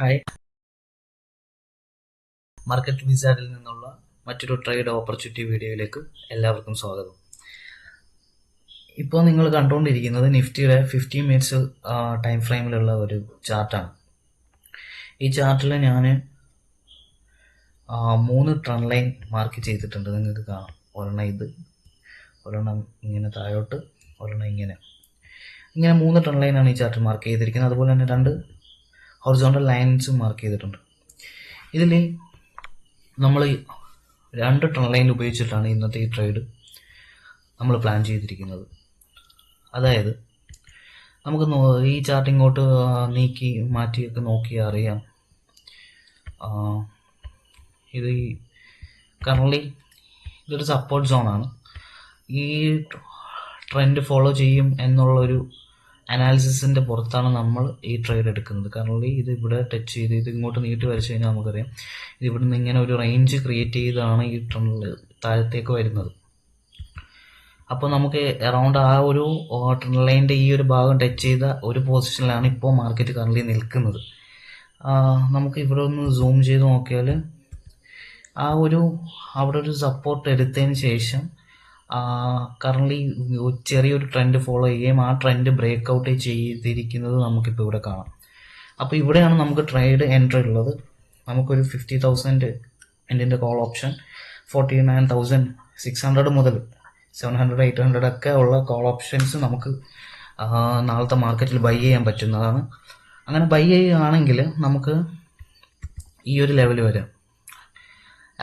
Hi, market വിസാർഡിൽ നിന്നുള്ള മറ്റൊരു trade opportunity വീഡിയോയിലേക്ക് എല്ലാവർക്കും സ്വാഗതം. ഇപ്പോൾ നിങ്ങൾ കണ്ടുകൊണ്ടിരിക്കുന്നത് നിഫ്റ്റിയുടെ 15 മിനിറ്റ്സ് ടൈം ഫ്രെയിമിലുള്ള ഒരു ചാർട്ടാണ്. ഈ ചാർട്ടിൽ ഞാൻ 3 ട്രെൻഡ് ലൈൻ മാർക്ക് ചെയ്തിട്ടുണ്ട്. നിങ്ങൾക്ക് കാണാം, ഒരെണ്ണം ഇത്, ഒരെണ്ണം ഇങ്ങനെ താഴോട്ട്, ഒരെണ്ണം ഇങ്ങനെ 3 ട്രെൻഡ് ലൈനാണ് ഈ ചാർട്ടിൽ മാർക്ക് ചെയ്തിരിക്കുന്നത്. അതുപോലെ തന്നെ 2 ഹൊറിസോണ്ടൽ ലൈൻസും മാർക്ക് ചെയ്തിട്ടുണ്ട്. ഇതിൽ നമ്മൾ 2 ട്രെൻഡ് ലൈൻ ഉപയോഗിച്ചിട്ടാണ് ഇന്നത്തെ ഈ ട്രേഡ് നമ്മൾ പ്ലാൻ ചെയ്തിരിക്കുന്നത്. അതായത് നമുക്ക് ഈ ചാർട്ട് ഇങ്ങോട്ട് നീക്കി മാറ്റിയൊക്കെ നോക്കിയാൽ അറിയാം, ഇത് കറൻലി ഇതൊരു സപ്പോർട്ട് സോണാണ്. ഈ ട്രെൻഡ് ഫോളോ ചെയ്യും എന്നുള്ളൊരു അനാലിസിസിൻ്റെ പുറത്താണ് നമ്മൾ ഈ ട്രേഡ് എടുക്കുന്നത്. കാരണം ഇത് ഇവിടെ ടച്ച് ചെയ്ത് ഇത് ഇങ്ങോട്ട് നീട്ടി വരച്ചു കഴിഞ്ഞാൽ നമുക്കറിയാം, ഇത് ഇവിടെ നിന്ന് ഇങ്ങനെ ഒരു റേഞ്ച് ക്രിയേറ്റ് ചെയ്താണ് ഈ ട്രെൻഡിൽ താഴത്തേക്ക് വരുന്നത്. അപ്പോൾ നമുക്ക് അറൗണ്ട് ആ ഒരു ട്രെൻഡ് ലൈൻ്റെ ഈ ഒരു ഭാഗം ടച്ച് ചെയ്ത ഒരു പൊസിഷനിലാണ് ഇപ്പോൾ മാർക്കറ്റ് കറൻലി നിൽക്കുന്നത്. നമുക്ക് ഇവിടെ ഒന്ന് സൂം ചെയ്ത് നോക്കിയാൽ അവിടെ ഒരു സപ്പോർട്ട് എടുത്തതിന് ശേഷം കറൻലി ചെറിയൊരു ട്രെൻഡ് ഫോളോ ചെയ്യുകയും ആ ട്രെൻഡ് ബ്രേക്ക് ഔട്ട് ചെയ്തിരിക്കുന്നത് നമുക്കിപ്പോൾ ഇവിടെ കാണാം. അപ്പോൾ ഇവിടെയാണ് നമുക്ക് ട്രേഡ് എൻട്രി ഉള്ളത്. നമുക്കൊരു 50,000 എൻ്റെ കോൾ ഓപ്ഷൻ 49,600 മുതൽ 700, 800 ഒക്കെ ഉള്ള കോൾ ഓപ്ഷൻസ് നമുക്ക് നാളത്തെ മാർക്കറ്റിൽ ബൈ ചെയ്യാൻ പറ്റുന്നതാണ്. അങ്ങനെ ബൈ ചെയ്യുകയാണെങ്കിൽ നമുക്ക് ഈ ഒരു ലെവൽ വരെ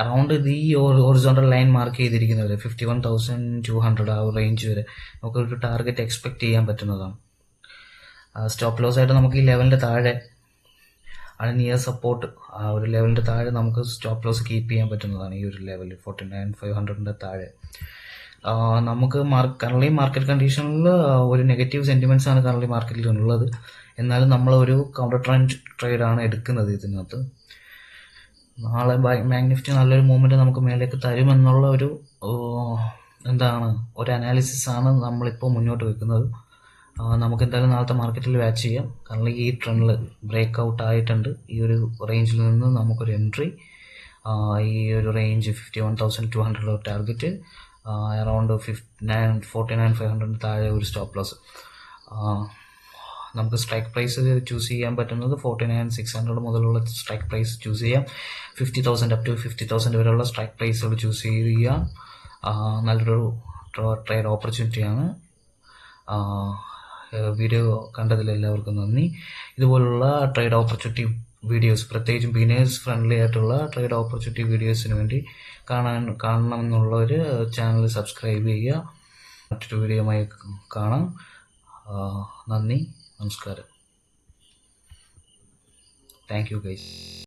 അറൗണ്ട് ഇത് ഈ ഹൊറിസോണ്ടൽ ലൈൻ മാർക്ക് ചെയ്തിരിക്കുന്നത് 51,200 ആ ഒരു റേഞ്ച് വരെ നമുക്കൊരു ടാർഗറ്റ് എക്സ്പെക്ട് ചെയ്യാൻ പറ്റുന്നതാണ്. സ്റ്റോപ്പ് ലോസ് ആയിട്ട് നമുക്ക് ഈ ലെവലിൻ്റെ താഴെ നിയർ സപ്പോർട്ട് ആ ഒരു ലെവലിൻ്റെ താഴെ നമുക്ക് സ്റ്റോപ്പ് ലോസ് കീപ്പ് ചെയ്യാൻ പറ്റുന്നതാണ്. ഈ ഒരു ലെവൽ 49,500 താഴെ നമുക്ക് കറൻലി മാർക്കറ്റ് കണ്ടീഷനിൽ ഒരു നെഗറ്റീവ് സെൻറ്റിമെൻറ്റ്സ് ആണ് കറൻലി മാർക്കറ്റിൽ ഉള്ളത്. എന്നാലും നമ്മൾ ഒരു കൗണ്ടർ ട്രെൻഡ് ട്രേഡാണ് എടുക്കുന്നത്. ഇതിനകത്ത് നാളെ ബാങ്ക് നിഫ്റ്റി നല്ലൊരു മൂവ്മെൻറ്റ് നമുക്ക് മേലേക്ക് തരുമെന്നുള്ള ഒരു ഒരു അനാലിസിസ് ആണ് നമ്മളിപ്പോൾ മുന്നോട്ട് വെക്കുന്നത്. നമുക്ക് എന്തായാലും നാളത്തെ മാർക്കറ്റിൽ വാച്ച് ചെയ്യാം. കാരണം ഈ ട്രെൻഡിൽ ബ്രേക്ക് ഔട്ട് ആയിട്ടുണ്ട്. ഈ ഒരു റേഞ്ചിൽ നിന്ന് നമുക്കൊരു എൻട്രി, ഈ ഒരു റേഞ്ച് 51,200 ടാർഗറ്റ്, അറൗണ്ട് 49,500 താഴെ ഒരു സ്റ്റോപ്പ് ലോസ്. നമുക്ക് സ്ട്രൈക്ക് പ്രൈസ് ചൂസ് ചെയ്യാൻ പറ്റുന്നത് 49,600 മുതലുള്ള സ്ട്രൈക്ക് പ്രൈസ് ചൂസ് ചെയ്യാം. 50,000 അപ് ടു 50,000 വരെയുള്ള സ്ട്രൈക്ക് പ്രൈസുകൾ ചൂസ് ചെയ്യാം. നല്ലൊരു ട്രേഡ് ഓപ്പർച്യൂണിറ്റിയാണ്. വീഡിയോ കണ്ടതിൽ എല്ലാവർക്കും നന്ദി. ഇതുപോലുള്ള ട്രേഡ് ഓപ്പർച്യൂണിറ്റി വീഡിയോസ്, പ്രത്യേകിച്ചും ബിഗിനേഴ്സ് ഫ്രണ്ട്ലി ആയിട്ടുള്ള ട്രേഡ് ഓപ്പർച്യൂണിറ്റി വീഡിയോസിന് വേണ്ടി കാണണമെന്നുള്ളവർ ചാനൽ സബ്സ്ക്രൈബ് ചെയ്യുക. മറ്റൊരു വീഡിയോയുമായി കാണാം. നന്ദി, നമസ്കാരം. Thank you guys.